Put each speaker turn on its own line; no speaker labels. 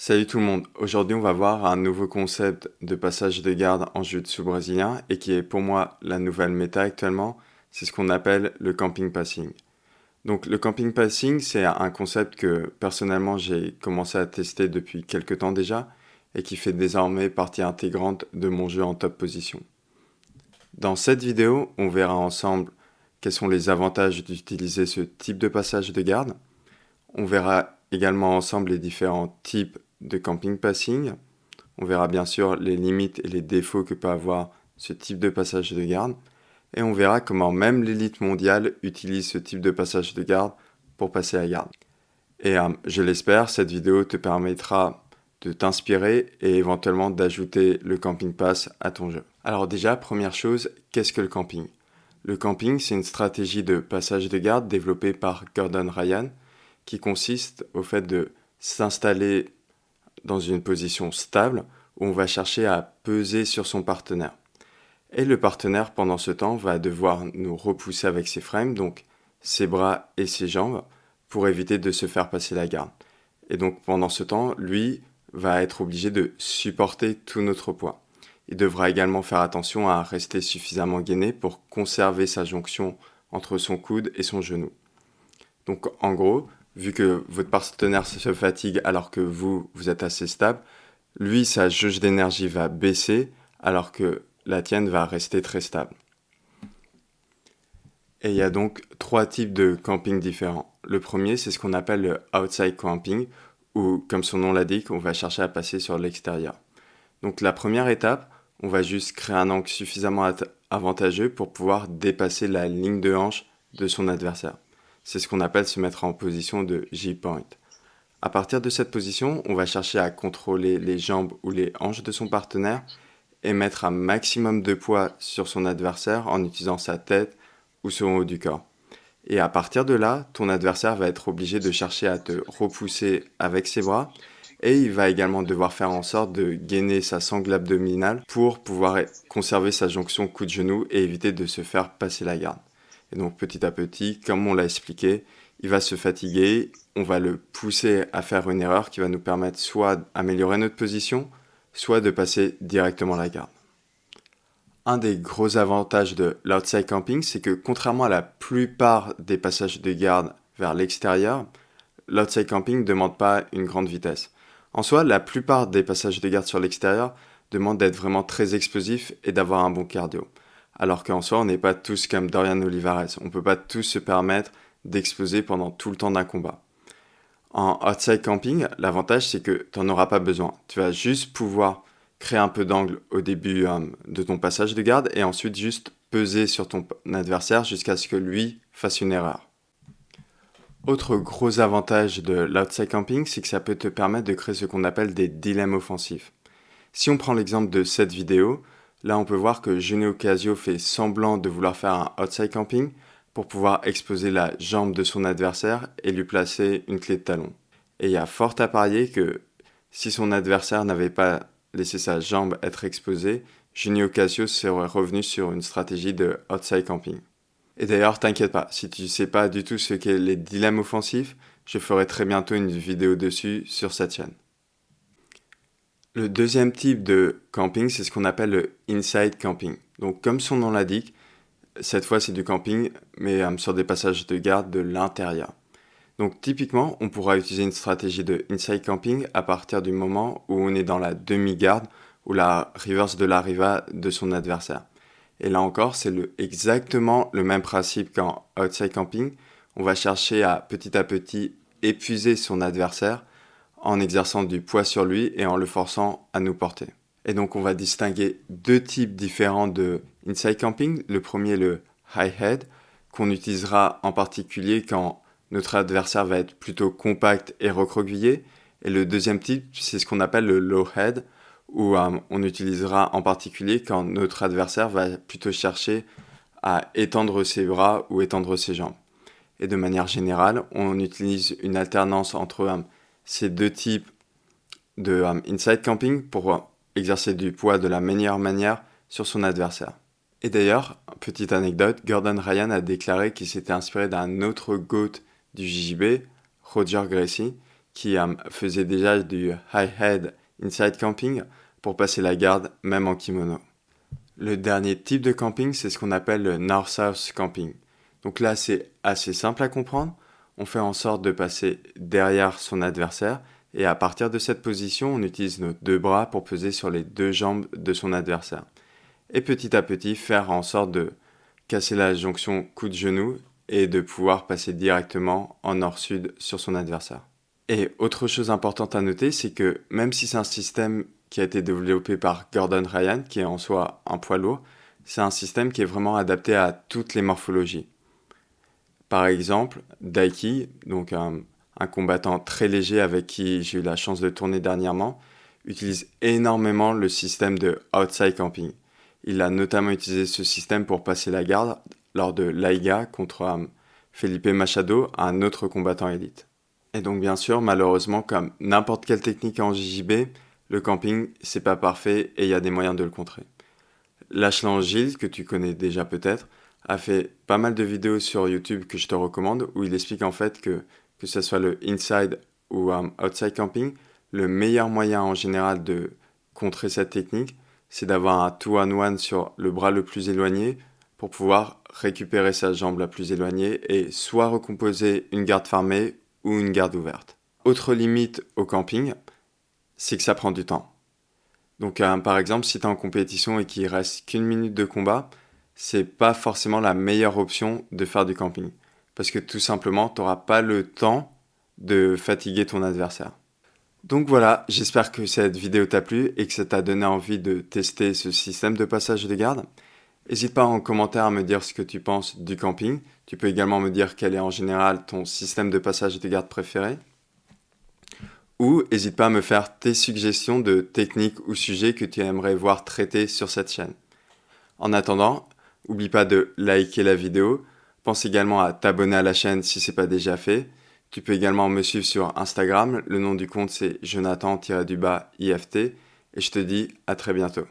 Salut tout le monde, aujourd'hui on va voir un nouveau concept de passage de garde en jiu-jitsu brésilien et qui est pour moi la nouvelle méta actuellement, c'est ce qu'on appelle le camping passing. Donc le camping passing c'est un concept que personnellement j'ai commencé à tester depuis quelques temps déjà et qui fait désormais partie intégrante de mon jeu en top position. Dans cette vidéo on verra ensemble quels sont les avantages d'utiliser ce type de passage de garde. On verra également ensemble les différents types de camping passing. On verra bien sûr les limites et les défauts que peut avoir ce type de passage de garde. Et on verra comment même l'élite mondiale utilise ce type de passage de garde pour passer la garde. Et je l'espère, cette vidéo te permettra de t'inspirer et éventuellement d'ajouter le camping pass à ton jeu. Alors déjà, première chose, qu'est-ce que le camping? Le camping, c'est une stratégie de passage de garde développée par Gordon Ryan qui consiste au fait de s'installer dans une position stable où on va chercher à peser sur son partenaire. Et le partenaire, pendant ce temps, va devoir nous repousser avec ses frames, donc ses bras et ses jambes, pour éviter de se faire passer la garde. Et donc pendant ce temps, lui va être obligé de supporter tout notre poids. Il devra également faire attention à rester suffisamment gainé pour conserver sa jonction entre son coude et son genou. Donc en gros, vu que votre partenaire se fatigue alors que vous êtes assez stable, lui, sa jauge d'énergie va baisser alors que la tienne va rester très stable. Et il y a donc trois types de camping différents. Le premier, c'est ce qu'on appelle le outside camping, où, comme son nom l'indique, on va chercher à passer sur l'extérieur. Donc la première étape, on va juste créer un angle suffisamment avantageux pour pouvoir dépasser la ligne de hanche de son adversaire. C'est ce qu'on appelle se mettre en position de J-point. À partir de cette position, on va chercher à contrôler les jambes ou les hanches de son partenaire et mettre un maximum de poids sur son adversaire en utilisant sa tête ou son haut du corps. Et à partir de là, ton adversaire va être obligé de chercher à te repousser avec ses bras et il va également devoir faire en sorte de gainer sa sangle abdominale pour pouvoir conserver sa jonction coude-genou et éviter de se faire passer la garde. Et donc petit à petit, comme on l'a expliqué, il va se fatiguer, on va le pousser à faire une erreur qui va nous permettre soit d'améliorer notre position, soit de passer directement la garde. Un des gros avantages de l'outside camping, c'est que contrairement à la plupart des passages de garde vers l'extérieur, l'outside camping ne demande pas une grande vitesse. En soi, la plupart des passages de garde sur l'extérieur demandent d'être vraiment très explosifs et d'avoir un bon cardio. Alors qu'en soi, on n'est pas tous comme Dorian Olivares. On ne peut pas tous se permettre d'exploser pendant tout le temps d'un combat. En outside camping, l'avantage c'est que tu n'en auras pas besoin. Tu vas juste pouvoir créer un peu d'angle au début de ton passage de garde et ensuite juste peser sur ton adversaire jusqu'à ce que lui fasse une erreur. Autre gros avantage de l'outside camping, c'est que ça peut te permettre de créer ce qu'on appelle des dilemmes offensifs. Si on prend l'exemple de cette vidéo, là on peut voir que Junior Casio fait semblant de vouloir faire un outside camping pour pouvoir exposer la jambe de son adversaire et lui placer une clé de talon. Et il y a fort à parier que si son adversaire n'avait pas laissé sa jambe être exposée, Junior Casio serait revenu sur une stratégie de outside camping. Et d'ailleurs, t'inquiète pas, si tu sais pas du tout ce qu'est les dilemmes offensifs, je ferai très bientôt une vidéo dessus sur cette chaîne. Le deuxième type de camping, c'est ce qu'on appelle le inside camping. Donc comme son nom l'indique, cette fois c'est du camping, mais sur des passages de garde de l'intérieur. Donc typiquement, on pourra utiliser une stratégie de inside camping à partir du moment où on est dans la demi-garde ou la reverse de l'arriva de son adversaire. Et là encore, c'est exactement le même principe qu'en outside camping. On va chercher à petit épuiser son adversaire en exerçant du poids sur lui et en le forçant à nous porter. Et donc on va distinguer deux types différents de inside camping. Le premier, le high head, qu'on utilisera en particulier quand notre adversaire va être plutôt compact et recroquevillé. Et le deuxième type, c'est ce qu'on appelle le low head, où on utilisera en particulier quand notre adversaire va plutôt chercher à étendre ses bras ou étendre ses jambes. Et de manière générale, on utilise une alternance entre ces deux types de inside camping pour exercer du poids de la meilleure manière sur son adversaire. Et d'ailleurs, petite anecdote, Gordon Ryan a déclaré qu'il s'était inspiré d'un autre GOAT du JJB, Roger Gracie, qui faisait déjà du high-head inside camping pour passer la garde même en kimono. Le dernier type de camping, c'est ce qu'on appelle le north-south camping. Donc là, c'est assez simple à comprendre. On fait en sorte de passer derrière son adversaire et à partir de cette position, on utilise nos deux bras pour peser sur les deux jambes de son adversaire. Et petit à petit, faire en sorte de casser la jonction coude-genou et de pouvoir passer directement en nord-sud sur son adversaire. Et autre chose importante à noter, c'est que même si c'est un système qui a été développé par Gordon Ryan, qui est en soi un poids lourd, c'est un système qui est vraiment adapté à toutes les morphologies. Par exemple, Daiki, donc un combattant très léger avec qui j'ai eu la chance de tourner dernièrement, utilise énormément le système de outside camping. Il a notamment utilisé ce système pour passer la garde lors de l'Aiga contre Felipe Machado, un autre combattant élite. Et donc bien sûr, malheureusement, comme n'importe quelle technique en JJB, le camping, c'est pas parfait et il y a des moyens de le contrer. Lachlan Gilles, que tu connais déjà peut-être, a fait pas mal de vidéos sur YouTube que je te recommande, où il explique en fait que ce soit le inside ou outside camping, le meilleur moyen en général de contrer cette technique, c'est d'avoir un 2-on-1 sur le bras le plus éloigné pour pouvoir récupérer sa jambe la plus éloignée et soit recomposer une garde fermée ou une garde ouverte. Autre limite au camping, c'est que ça prend du temps. Donc par exemple, si tu es en compétition et qu'il reste qu'une minute de combat, c'est pas forcément la meilleure option de faire du camping. Parce que tout simplement, tu n'auras pas le temps de fatiguer ton adversaire. Donc voilà, j'espère que cette vidéo t'a plu et que ça t'a donné envie de tester ce système de passage de garde. N'hésite pas en commentaire à me dire ce que tu penses du camping. Tu peux également me dire quel est en général ton système de passage de garde préféré. Ou n'hésite pas à me faire tes suggestions de techniques ou sujets que tu aimerais voir traités sur cette chaîne. En attendant, n'oublie pas de liker la vidéo. Pense également à t'abonner à la chaîne si ce n'est pas déjà fait. Tu peux également me suivre sur Instagram. Le nom du compte c'est Jonathan-IFT. Et je te dis à très bientôt.